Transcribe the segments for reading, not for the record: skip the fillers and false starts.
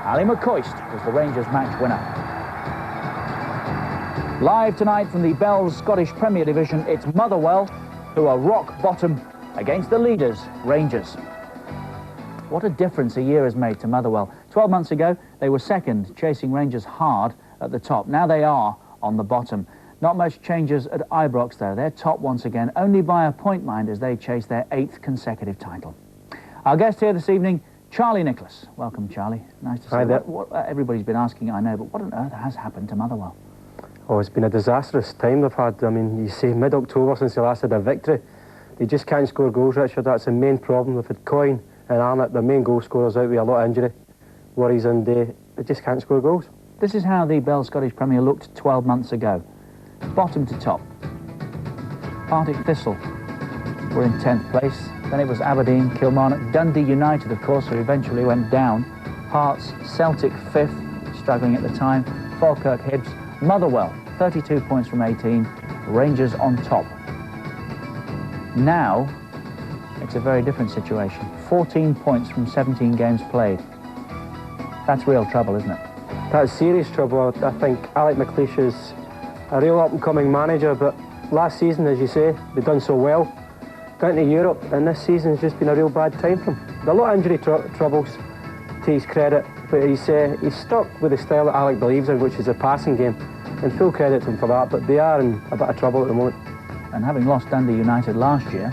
Ali McCoist was the Rangers match winner. Live tonight from the Bell's Scottish Premier Division, it's Motherwell, who are rock bottom against the leaders, Rangers. What a difference a year has made to Motherwell. 12 months ago, they were second, chasing Rangers hard at the top. Now they are on the bottom. Not much changes at Ibrox, though. They're top once again, only by a point, mind, as they chase their 8th consecutive title. Our guest here this evening, Charlie Nicholas. Welcome, Charlie. Nice to see you. What everybody's been asking, I know, but what on earth has happened to Motherwell? Oh, it's been a disastrous time they've had. I mean, you say mid-October since they last had a victory. They just can't score goals, Richard. That's the main problem. They've had Coyne and Arnott, their main goal scorers, out with a lot of injury worries, and they just can't score goals. This is how the Bell Scottish Premier looked 12 months ago. Bottom to top. Partick Thistle were in 10th place. Then it was Aberdeen, Kilmarnock, Dundee United, of course, who eventually went down. Hearts, Celtic 5th, struggling at the time. Falkirk, Hibs, Motherwell, 32 points from 18. Rangers on top. Now, it's a very different situation. 14 points from 17 games played. That's real trouble, isn't it? That's serious trouble. I think Alec McLeish is a real up-and-coming manager, but last season, as you say, they've done so well. Going to Europe, and this season's just been a real bad time for him. There are a lot of injury troubles, to his credit, but he's stuck with the style that Alec believes in, which is a passing game, and full credit to him for that, but they are in a bit of trouble at the moment. And having lost Dundee United last year,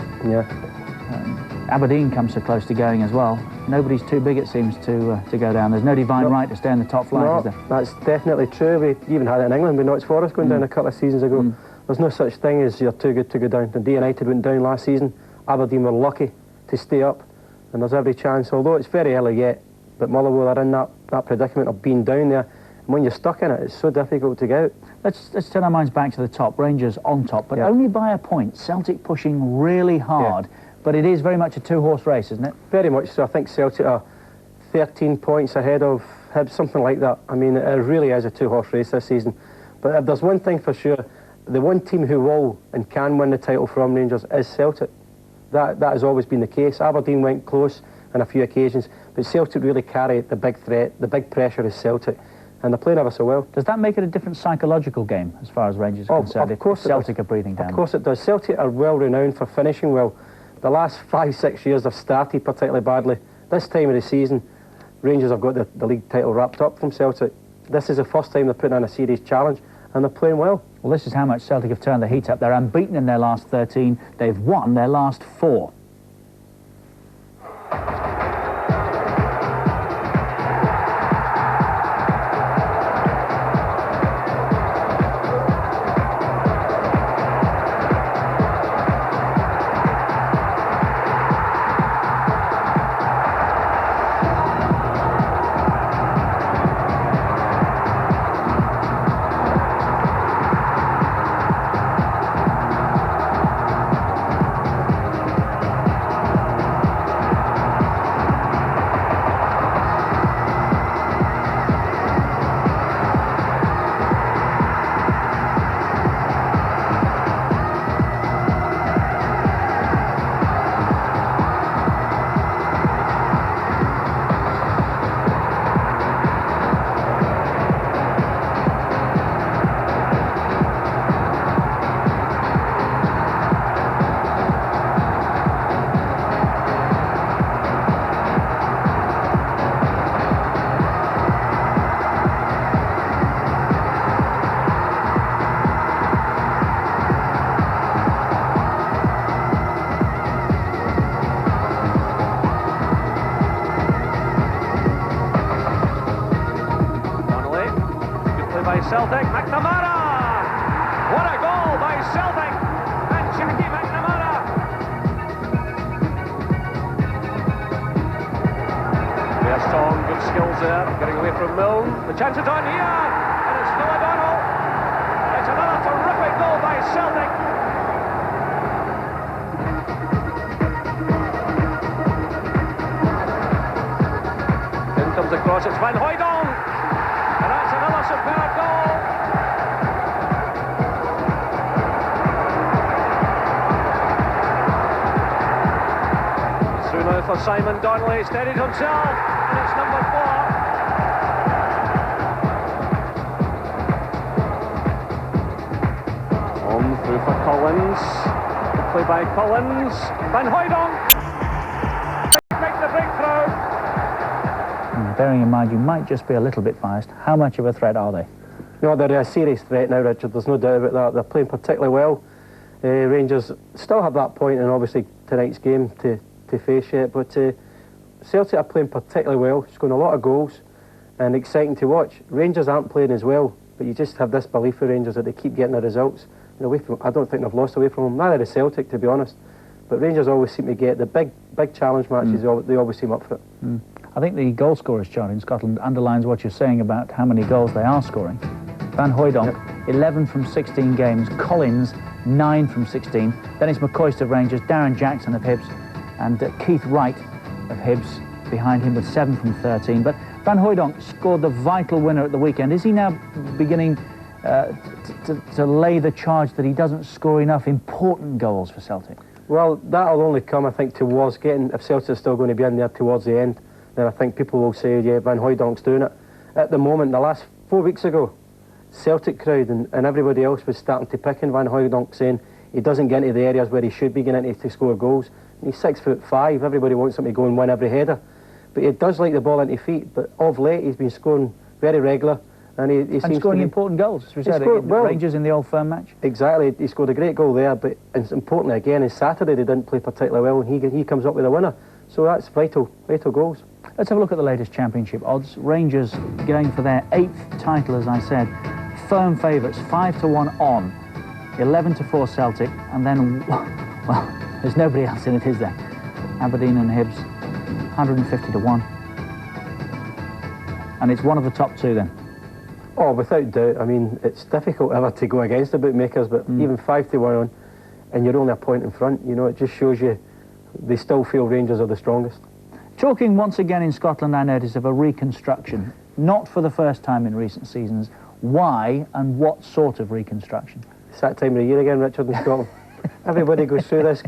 Aberdeen comes so close to going as well. Nobody's too big, it seems, to go down. There's no divine right to stay in the top flight, is there? That's definitely true. We even had it in England with Notts Forest going down a couple of seasons ago. There's no such thing as you're too good to go down. Dundee United went down last season. Aberdeen were lucky to stay up, and there's every chance, although it's very early yet, but Motherwell are in that predicament of being down there. And when you're stuck in it, it's so difficult to get out. Let's turn our minds back to the top. Rangers on top, but only by a point. Celtic pushing really hard. But it is very much a two-horse race, isn't it? Very much so. I think Celtic are 13 points ahead of Hibs, something like that. I mean, it really is a two-horse race this season. But if there's one thing for sure, the one team who will and can win the title from Rangers is Celtic. That has always been the case. Aberdeen went close on a few occasions, but Celtic really carry the big threat. The big pressure is Celtic, and they're playing ever so well. Does that make it a different psychological game as far as Rangers are concerned? Of course Celtic are breathing down. Of course it does. Celtic are well renowned for finishing well. The last 5-6 years have started particularly badly. This time of the season, Rangers have got the league title wrapped up from Celtic. This is the first time they're putting on a serious challenge, and they're playing well. Well, this is how much Celtic have turned the heat up. They're unbeaten in their last 13. They've won their last 4. Celtic, McNamara! What a goal by Celtic! And Jackie McNamara! Strong, good skills there, getting away from Milne. The chance is on here, and it's Phil O'Donnell. It's another terrific goal by Celtic. In comes the cross, it's Van Hooijdonk. And that's another superb goal. Through now for Simon Donnelly, steadied himself, and it's number 4. Collins. Play by Collins. Van Hooijdonk makes the breakthrough. Bearing in mind you might just be a little bit biased, how much of a threat are they? No, they're a serious threat now, Richard. There's no doubt about that. They're playing particularly well. Rangers still have that point, and obviously tonight's game to face yet. But Celtic are playing particularly well, scoring a lot of goals, and exciting to watch. Rangers aren't playing as well, but you just have this belief for Rangers that they keep getting the results. And away from, I don't think they've lost away from them. Neither is Celtic, to be honest. But Rangers always seem to get the big challenge matches. They always seem up for it. I think the goal scorers chart in Scotland underlines what you're saying about how many goals they are scoring. Van Hooijdonk, 11 from 16 games. Collins, 9 from 16. Then it's McCoist of Rangers, Darren Jackson of Hibs, and Keith Wright of Hibs behind him with 7 from 13. But Van Hooijdonk scored the vital winner at the weekend. Is he now beginning to lay the charge that he doesn't score enough important goals for Celtic? Well, that'll only come, I think, towards getting, if Celtic are still going to be in there towards the end, then I think people will say, yeah, Van Hooijdonk's doing it. At the moment, the last 4 weeks ago, Celtic crowd and everybody else was starting to pick on Van Hooijdonk, saying he doesn't get into the areas where he should be getting into to score goals. And he's 6'5". Everybody wants him to go and win every header. But he does like the ball into feet. But of late, he's been scoring very regular. And he seems scoring to be important goals, as we said, well, Rangers in the Old Firm match. Exactly. He scored a great goal there. But importantly, again, on Saturday, they didn't play particularly well. And he comes up with a winner. So that's vital goals. Let's have a look at the latest championship odds. Rangers going for their 8th title, as I said. Firm favourites, 5-1 on, 11-4 Celtic, and then, well, there's nobody else in it, is there? Aberdeen and Hibs, 150-1. And it's one of the top two then? Oh, without doubt. I mean, it's difficult ever to go against the bookmakers, but even 5-1 on, and you're only a point in front, you know, it just shows you they still feel Rangers are the strongest. Talking once again in Scotland, I notice, of a reconstruction, not for the first time in recent seasons. Why and what sort of reconstruction? It's that time of the year again, Richard, in Scotland. Everybody goes through this.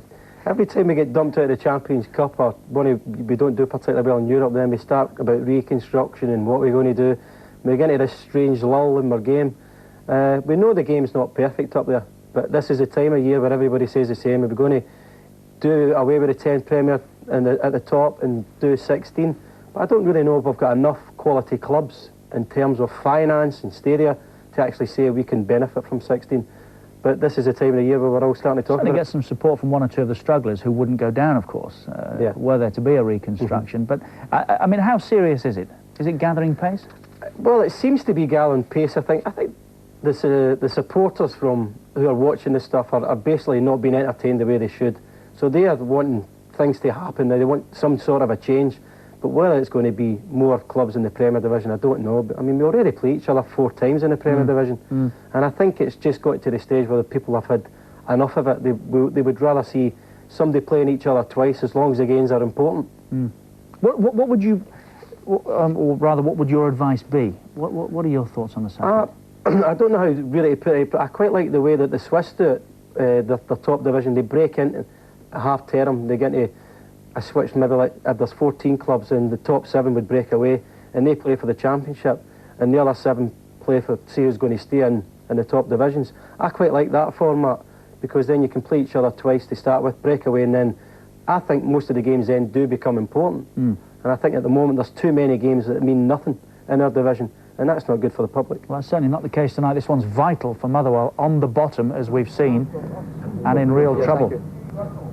Every time we get dumped out of the Champions Cup or we don't do particularly well in Europe, then we start about reconstruction and what we're going to do. We get into this strange lull in our game. We know the game's not perfect up there, but this is the time of year where everybody says the same. We're going to do away with the 10 Premier at the top and do 16. But I don't really know if we've got enough quality clubs in terms of finance and stadia to actually say we can benefit from 16. But this is the time of the year where we're all starting to talk about it. Get some support from one or two of the strugglers who wouldn't go down, of course, were there to be a reconstruction. But, I mean, how serious is it? Is it gathering pace? Well, it seems to be gathering pace, I think. I think the supporters who are watching this stuff are basically not being entertained the way they should. So they are wanting things to happen. They want some sort of a change. But whether it's going to be more clubs in the Premier Division, I don't know. But I mean, we already play each other 4 times in the Premier Division. And I think it's just got to the stage where the people have had enough of it. They would rather see somebody playing each other twice as long as the games are important. What would you, or rather, what would your advice be? What are your thoughts on the subject? I don't know how really to put it, but I quite like the way that the Swiss do it. The top division, they break into a half term, they get into a switch, maybe like if there's 14 clubs and the top 7 would break away and they play for the championship and the other 7 play for, see who's going to stay in the top divisions. I quite like that format because then you can play each other twice to start with, break away, and then I think most of the games then do become important. And I think at the moment there's too many games that mean nothing in our division, and that's not good for the public. Well, that's certainly not the case tonight. This one's vital for Motherwell, on the bottom as we've seen, and in real trouble.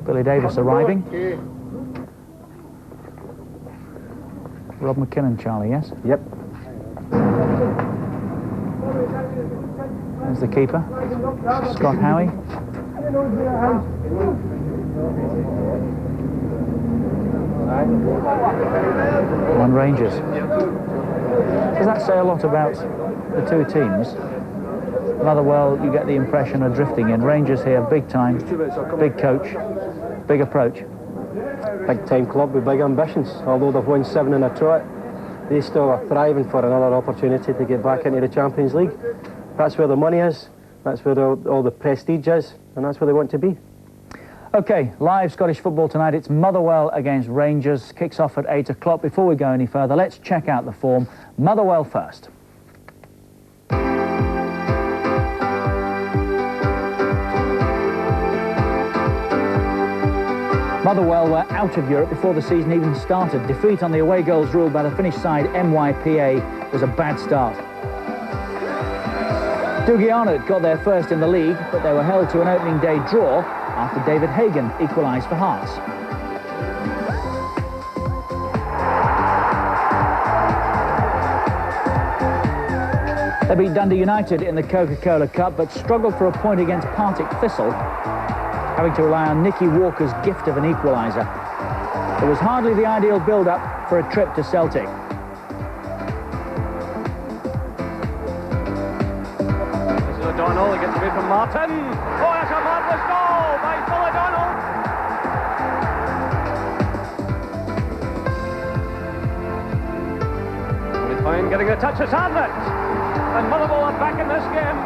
Billy Davis arriving. Rob McKinnon, Charlie, yes? Yep. There's the keeper, Scott Howie. One Rangers. Does that say a lot about the two teams? Motherwell, you get the impression, are drifting in. Rangers here, big time, big coach, big approach. Big time club with big ambitions. Although they've won 7 in a trot, they still are thriving for another opportunity to get back into the Champions League. That's where the money is, that's where all the prestige is, and that's where they want to be. OK, live Scottish football tonight. It's Motherwell against Rangers. Kicks off at 8 o'clock. Before we go any further, let's check out the form. Motherwell first. Motherwell were out of Europe before the season even started. Defeat on the away goals ruled by the Finnish side MYPA was a bad start. Doogie Arnott got there first in the league, but they were held to an opening day draw after David Hagan equalised for Hearts. They beat Dundee United in the Coca-Cola Cup, but struggled for a point against Partick Thistle, having to rely on Nicky Walker's gift of an equaliser. It was hardly the ideal build-up for a trip to Celtic. This is O'Donnell, he gets away from Martin. Oh, it's a marvellous goal by Phil O'Donnell. Only Fine getting a touch, it's Arnott. And Motherwell are back in this game.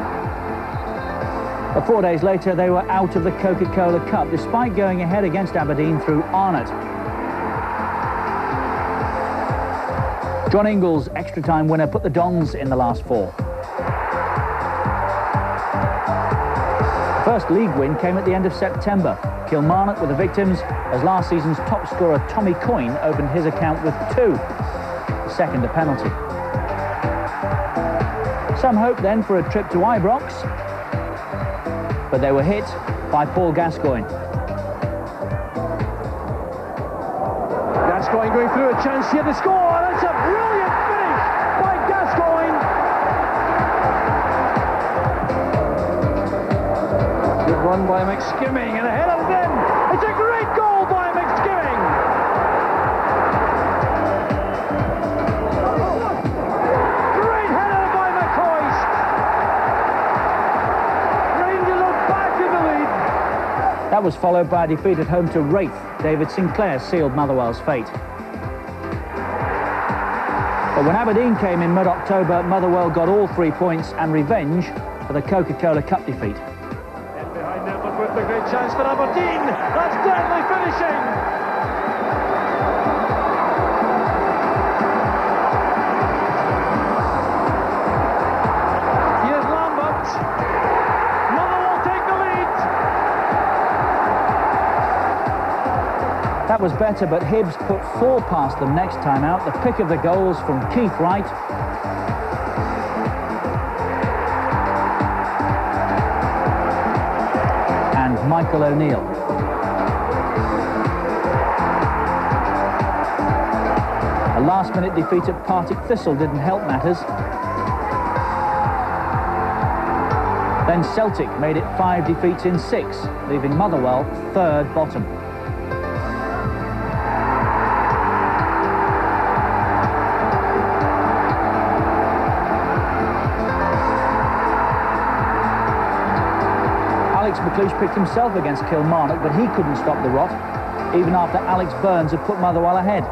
But 4 days later, they were out of the Coca-Cola Cup, despite going ahead against Aberdeen through Arnott. John Ingles' extra-time winner put the Dons in the last four. First league win came at the end of September. Kilmarnock were the victims, as last season's top scorer Tommy Coyne opened his account with 2, the second a penalty. Some hope then for a trip to Ibrox, but they were hit by Paul Gascoigne. Gascoigne going through, a chance here to score. That's a brilliant finish by Gascoigne. Good run by McSkimming, and ahead of them. It's a great goal by McSkimming. Great header by McCoist. Rangers are back in the lead. That was followed by a defeat at home to Wraith. David Sinclair sealed Motherwell's fate. But when Aberdeen came in mid-October, Motherwell got all 3 points and revenge for the Coca-Cola Cup defeat. And behind them, but with the great chance for Aberdeen. That's deadly finishing. Here's Lambert. Motherwell take the lead. That was better, but Hibs put 4 past them next time out. The pick of the goals from Keith Wright. And Michael O'Neill. A last-minute defeat at Partick Thistle didn't help matters. Then Celtic made it 5 defeats in 6, leaving Motherwell third bottom. Alex McLeish picked himself against Kilmarnock, but he couldn't stop the rot, even after Alex Burns had put Motherwell ahead.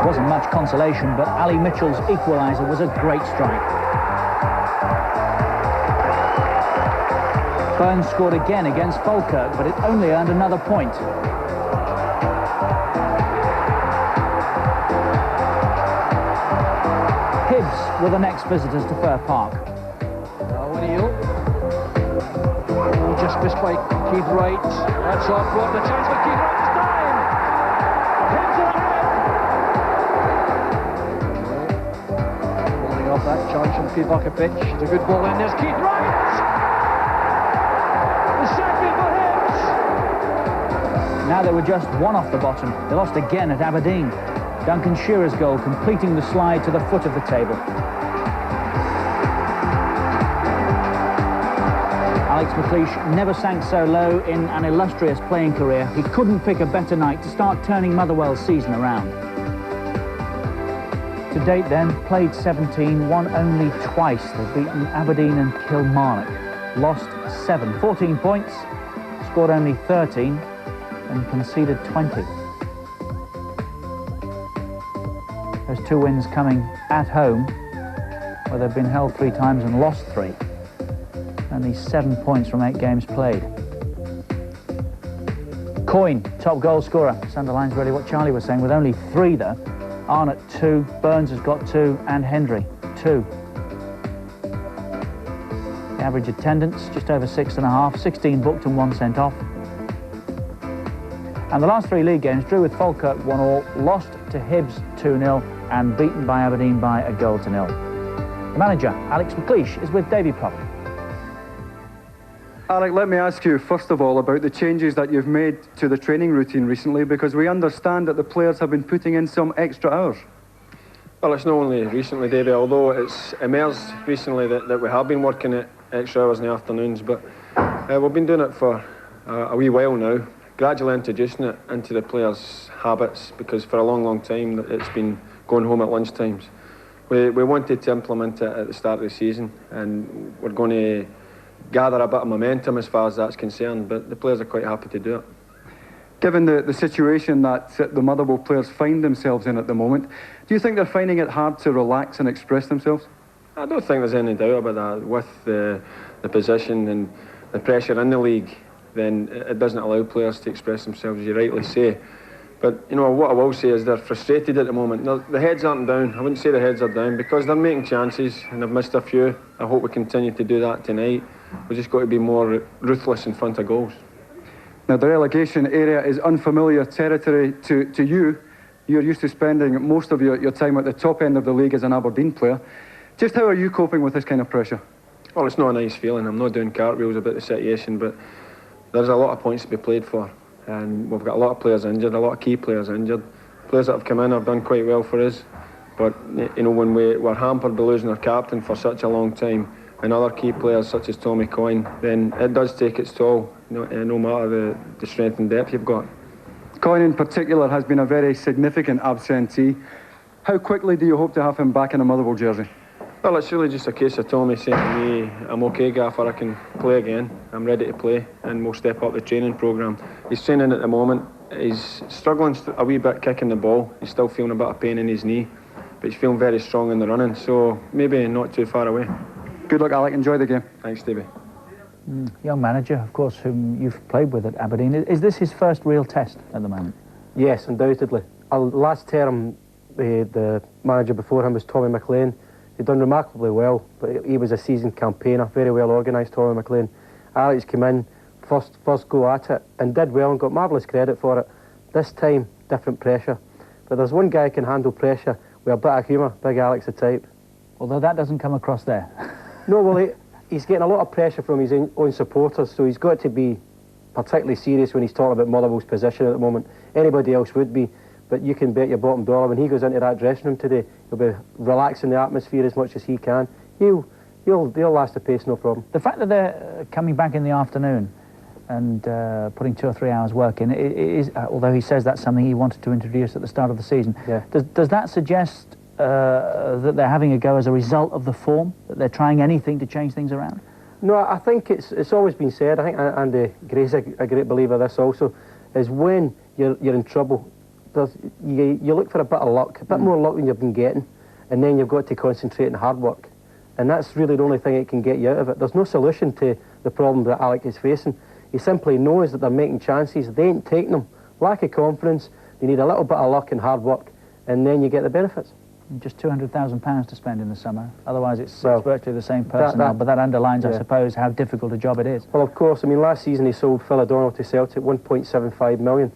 Wasn't much consolation, but Ali Mitchell's equaliser was a great strike. Burns scored again against Falkirk, but it only earned another point. Hibs were the next visitors to Fir Park. O'Neill. Oh, just missed by Keith Wright. That's off, brought the chance for Keith Wright this time. Hibs are ahead. Holding off that charge from Pivakovic. It's a good ball in. There's Keith Wright. The second for Hibs. Now they were just 1 off the bottom. They lost again at Aberdeen. Duncan Shearer's goal completing the slide to the foot of the table. Alex McLeish never sank so low in an illustrious playing career. He couldn't pick a better night to start turning Motherwell's season around. To date then, played 17, won only twice. They've beaten Aberdeen and Kilmarnock. Lost 7, 14 points, scored only 13 and conceded 20. Those 2 wins coming at home, where they've been held 3 times and lost 3. Only 7 points from 8 games played. Coyne, top goal scorer. This underlines really what Charlie was saying, with only 3 though. Arnott 2, Burns has got 2, and Hendry 2. The average attendance, just over 6,500, 16 booked and 1 sent off. And the last 3 league games, drew with Falkirk 1-1, lost to Hibs 2-0 and beaten by Aberdeen by 1-0. The manager, Alex McLeish, is with Davy Prop. Alec, let me ask you first of all about the changes that you've made to the training routine recently, because we understand that the players have been putting in some extra hours. Well, it's not only recently, David, although it's emerged recently that we have been working at extra hours in the afternoons, but we've been doing it for a wee while now, gradually introducing it into the players' habits, because for a long time it's been going home at lunchtimes. We wanted to implement it at the start of the season, and we're going to gather a bit of momentum as far as that's concerned, but the players are quite happy to do it. Given the situation that the Motherwell players find themselves in at the moment, do you think they're finding it hard to relax and express themselves? I don't think there's any doubt about that. With the position and the pressure in the league, then it doesn't allow players to express themselves, as you rightly say. But, you know, what I will say is they're frustrated at the moment. The heads aren't down. I wouldn't say the heads are down, because they're making chances and they've missed a few. I hope we continue to do that tonight. We've just got to be more ruthless in front of goals. Now, the relegation area is unfamiliar territory to you. You're used to spending most of your time at the top end of the league as an Aberdeen player. Just how are you coping with this kind of pressure? Well, it's not a nice feeling. I'm not doing cartwheels about the situation, but there's a lot of points to be played for. And we've got a lot of players injured, a lot of key players injured. Players that have come in have done quite well for us. But, you know, when we're hampered by losing our captain for such a long time, and other key players such as Tommy Coyne, then it does take its toll, no matter the strength and depth you've got. Coyne in particular has been a very significant absentee. How quickly do you hope to have him back in a Motherwell jersey? Well, it's really just a case of Tommy saying to me, I'm okay, Gaffer, I can play again, I'm ready to play, and we'll step up the training programme. He's training at the moment, he's struggling a wee bit kicking the ball, he's still feeling a bit of pain in his knee, but he's feeling very strong in the running, so maybe not too far away. Good luck, Alec. Enjoy the game. Thanks, Stevie. Young manager, of course, whom you've played with at Aberdeen. Is this his first real test at the moment? Yes, undoubtedly. Last term, the manager before him was Tommy McLean. He'd done remarkably well, but he was a seasoned campaigner, very well organised, Tommy McLean. Alex came in, first go at it, and did well and got marvellous credit for it. This time, different pressure. But there's one guy who can handle pressure with a bit of humour, Big Alex the type. Although that doesn't come across there. No, well, he's getting a lot of pressure from his own supporters, so he's got to be particularly serious when he's talking about Motherwell's position at the moment. Anybody else would be, but you can bet your bottom dollar when he goes into that dressing room today, he'll be relaxing the atmosphere as much as he can. He'll last the pace, no problem. The fact that they're coming back in the afternoon and putting 2 or 3 hours work in, is although he says that's something he wanted to introduce at the start of the season, yeah. Does that suggest that they're having a go as a result of the form, that they're trying anything to change things around? No, I think it's always been said, I think Andy Gray's a great believer of this also, is when you're in trouble, you look for a bit of luck, a bit more luck than you've been getting, and then you've got to concentrate on hard work. And that's really the only thing that can get you out of it. There's no solution to the problem that Alec is facing. He simply knows that they're making chances, they ain't taking them. Lack of confidence, you need a little bit of luck and hard work, and then you get the benefits. Just £200,000 to spend in the summer. Otherwise, it's virtually the same personnel. But that underlines, I suppose, how difficult a job it is. Well, of course. I mean, last season he sold Phil O'Donnell to Celtic, £1.75 million,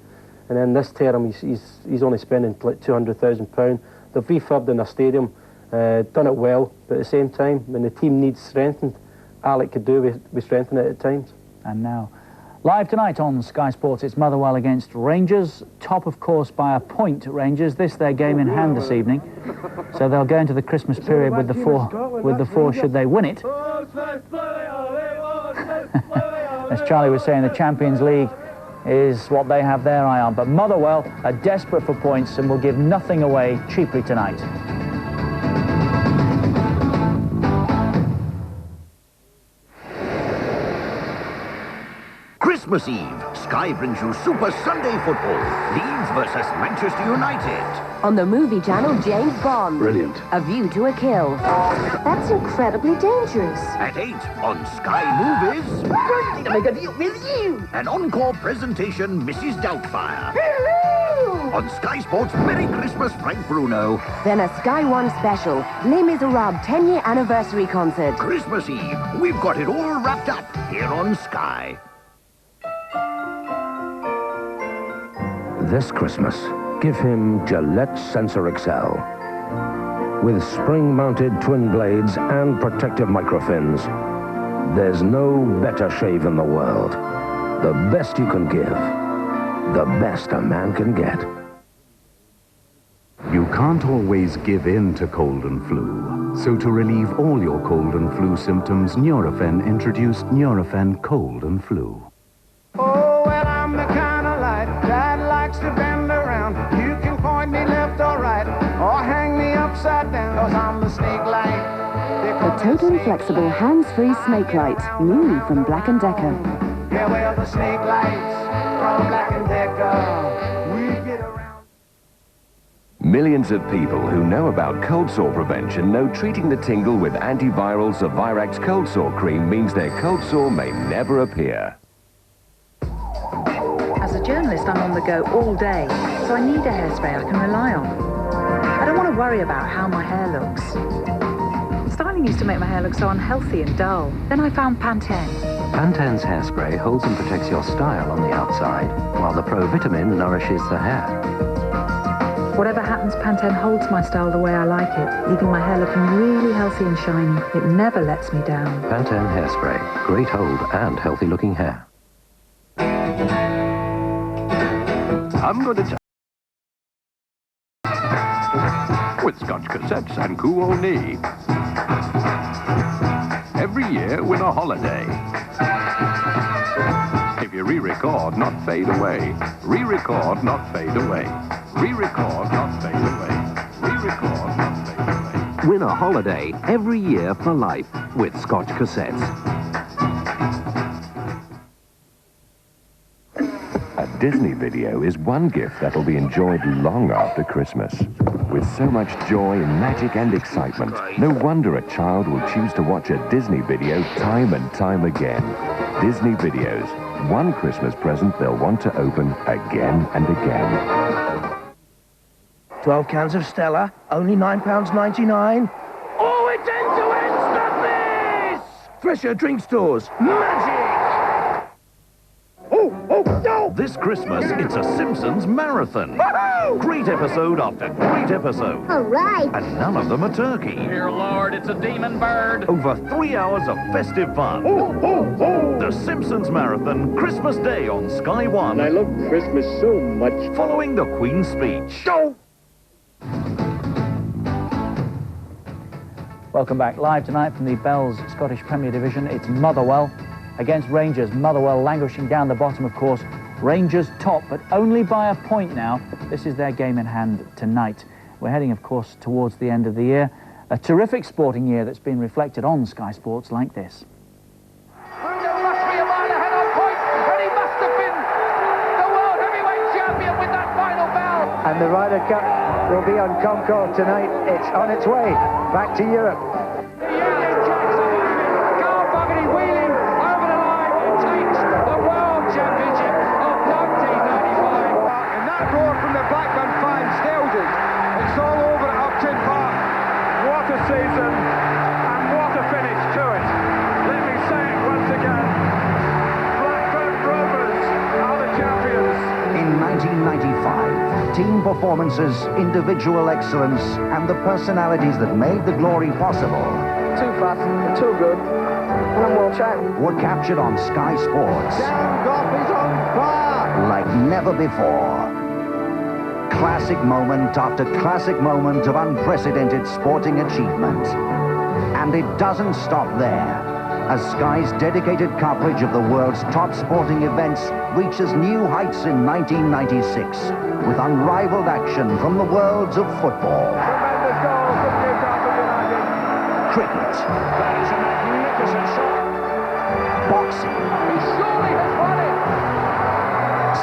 and then this term he's only spending like £200,000. They've refurbed in their stadium, done it well, but at the same time, when the team needs strengthened, Alec could do with strengthening it at times. And now, live tonight on Sky Sports, it's Motherwell against Rangers. Top, of course, by a point, Rangers. This their game in hand this evening. So they'll go into the Christmas period with the four should they win it. As Charlie was saying, the Champions League is what they have their eye on. But Motherwell are desperate for points and will give nothing away cheaply tonight. Christmas Eve, Sky brings you Super Sunday football. Leeds versus Manchester United. On the movie channel, James Bond. Brilliant. A View to a Kill. That's incredibly dangerous. At 8 on Sky Movies. Ready to make a deal with you. An encore presentation, Mrs. Doubtfire. Hello! On Sky Sports, Merry Christmas, Frank Bruno. Then a Sky One special, Les Miserables 10-year anniversary concert. Christmas Eve, we've got it all wrapped up here on Sky. This Christmas, give him Gillette Sensor XL. With spring-mounted twin blades and protective microfins, there's no better shave in the world. The best you can give. The best a man can get. You can't always give in to cold and flu. So to relieve all your cold and flu symptoms, Nurofen introduced Nurofen Cold and Flu. Oh, well, I'm the kind of light that likes to bend around. You can point me left or right, or hang me upside down, 'cause I'm the snake light. The totally flexible hands-free snake light, new from Black & Decker. Yeah, well, the snake lights from Black & Decker. We get around. Millions of people who know about cold sore prevention know treating the tingle with antiviral Zavirax cold sore cream means their cold sore may never appear. As a journalist, I'm on the go all day, so I need a hairspray I can rely on. I don't want to worry about how my hair looks. Styling used to make my hair look so unhealthy and dull. Then I found Pantene. Pantene's hairspray holds and protects your style on the outside, while the Pro-Vitamin nourishes the hair. Whatever happens, Pantene holds my style the way I like it, leaving my hair looking really healthy and shiny. It never lets me down. Pantene hairspray. Great hold and healthy looking hair. I'm going to with Scotch cassettes and cool knee. Every year, win a holiday. If you re-record, not fade away. Re-record, not fade away. Re-record, not fade away. Re-record, not fade away. Win a holiday every year for life with Scotch cassettes. A Disney video is one gift that'll be enjoyed long after Christmas. With so much joy, magic and excitement, no wonder a child will choose to watch a Disney video time and time again. Disney videos, one Christmas present they'll want to open again and again. 12 cans of Stella, only £9.99. Oh, it's end-to-end stuff this! Fresher drink stores, magic! Oh, no! This Christmas, it's a Simpsons marathon. Great episode after great episode. All right. And none of them are turkey. Dear Lord, it's a demon bird. Over 3 hours of festive fun. The Simpsons Marathon, Christmas Day on Sky One. I love Christmas so much. Following the Queen's speech. Welcome back. Live tonight from the Bells Scottish Premier Division, it's Motherwell against Rangers. Motherwell languishing down the bottom, of course. Rangers top, but only by a point now. This is their game in hand tonight. We're heading, of course, towards the end of the year. A terrific sporting year that's been reflected on Sky Sports like this. Bruno must be a mile ahead on points, and he must have been the world heavyweight champion with that final bell. And the Ryder Cup will be on Concord tonight. It's on its way back to Europe. Season, and what a finish to it. Let me say it once again. Blackburn Rovers are the champions. In 1995, team performances, individual excellence, and the personalities that made the glory possible. Too fast, too good, and I'm world champ. Were captured on Sky Sports. Dan Goff is on fire. Like never before. Classic moment after classic moment of unprecedented sporting achievement. And it doesn't stop there, as Sky's dedicated coverage of the world's top sporting events reaches new heights in 1996, with unrivaled action from the worlds of football. Tremendous goal from Newcastle United. Cricket. That is a magnificent shot. Boxing. He surely has won it.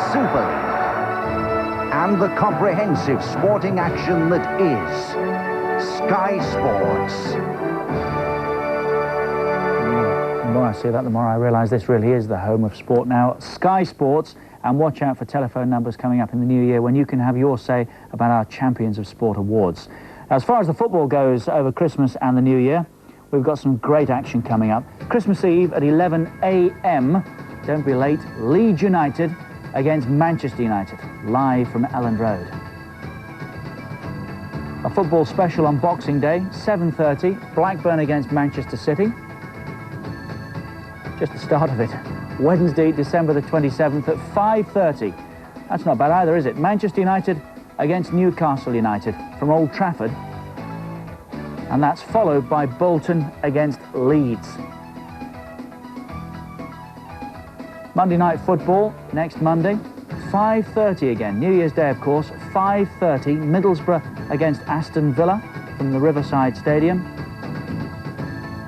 Super League. And the comprehensive sporting action that is Sky Sports. The more I see that, the more I realise this really is the home of sport now. Sky Sports, And watch out for telephone numbers coming up in the new year when you can have your say about our Champions of Sport awards. As far as the football goes over Christmas and the new year, we've got some great action coming up. Christmas Eve at 11 a.m. Don't be late. Leeds United against Manchester United, live from Elland Road. A football special on Boxing Day, 7:30, Blackburn against Manchester City. Just the start of it. Wednesday, December the 27th at 5:30. That's not bad either, is it? Manchester United against Newcastle United from Old Trafford. And that's followed by Bolton against Leeds. Monday Night Football next Monday, 5:30 again. New Year's Day, of course, 5:30. Middlesbrough against Aston Villa from the Riverside Stadium.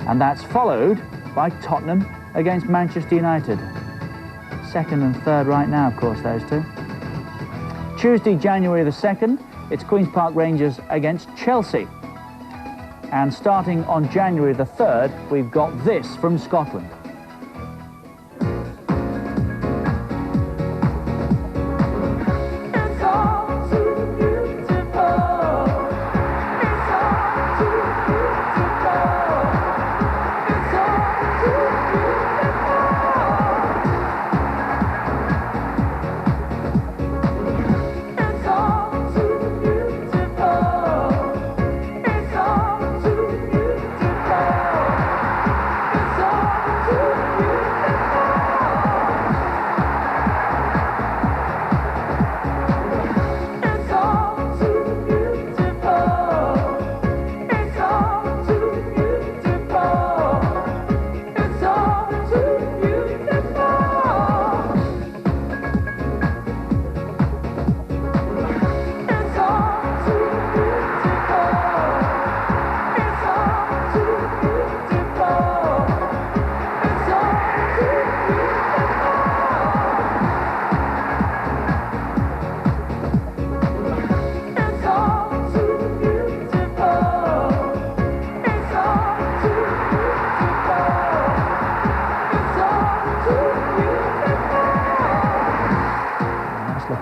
And that's followed by Tottenham against Manchester United. Second and third right now, of course, those two. Tuesday, January the 2nd, it's Queen's Park Rangers against Chelsea. And starting on January the 3rd, we've got this from Scotland.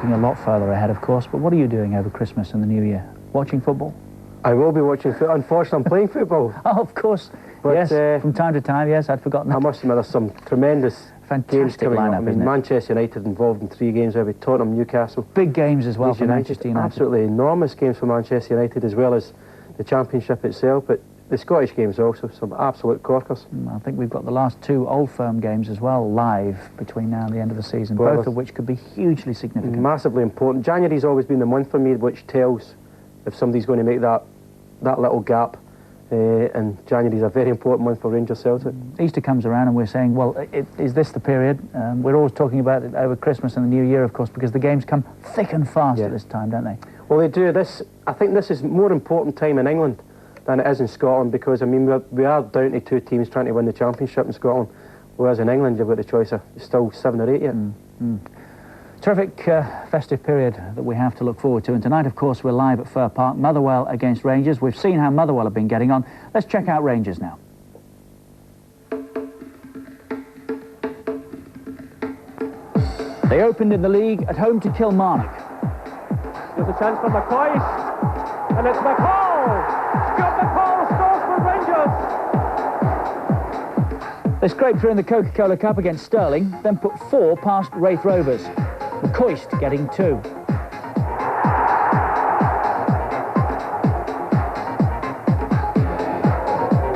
A lot further ahead, of course, but what are you doing over Christmas and the New Year? Watching football? I will be watching football. Unfortunately, I'm playing football. Oh, of course. But, yes, from time to time, yes, I'd forgotten that. I must admit, there's some tremendous games coming up. I mean, Manchester United involved in 3 games, maybe Tottenham, Newcastle. Big games as well for Manchester United. Absolutely enormous games for Manchester United, as well as the Championship itself, but the Scottish games also, some absolute corkers. I think we've got the last 2 Old Firm games as well, live, between now and the end of the season, both of which could be hugely significant. Massively important. January's always been the month for me which tells if somebody's going to make that little gap, and January's a very important month for Rangers Celtic. Easter comes around and we're saying, well, is this the period? We're always talking about it over Christmas and the New Year, of course, because the games come thick and fast at this time, don't they? Well, they do. I think this is more important time in England than it is in Scotland, because, I mean, we are down to 2 teams trying to win the Championship in Scotland, whereas in England you've got the choice of still 7 or 8 yet. Terrific festive period that we have to look forward to, and tonight, of course, we're live at Fir Park, Motherwell against Rangers. We've seen how Motherwell have been getting on. Let's check out Rangers now. They opened in the league at home to Kilmarnock. There's a chance for McCoy, and it's McCall! Scott McCall scores for Rangers! They scraped through in the Coca-Cola Cup against Stirling, then put 4 past Wraith Rovers. McCoist getting 2.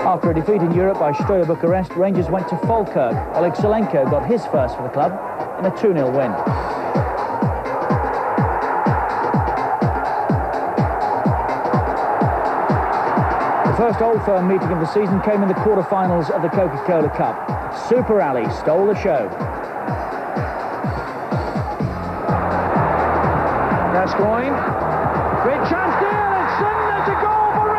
After a defeat in Europe by Steaua Bucharest, Rangers went to Falkirk. Oleg Solenko got his first for the club in a 2-0 win. First Old Firm meeting of the season came in the quarter-finals of the Coca-Cola Cup. Super Ali stole the show. Gascoigne, great chance there, it's in, it's a goal for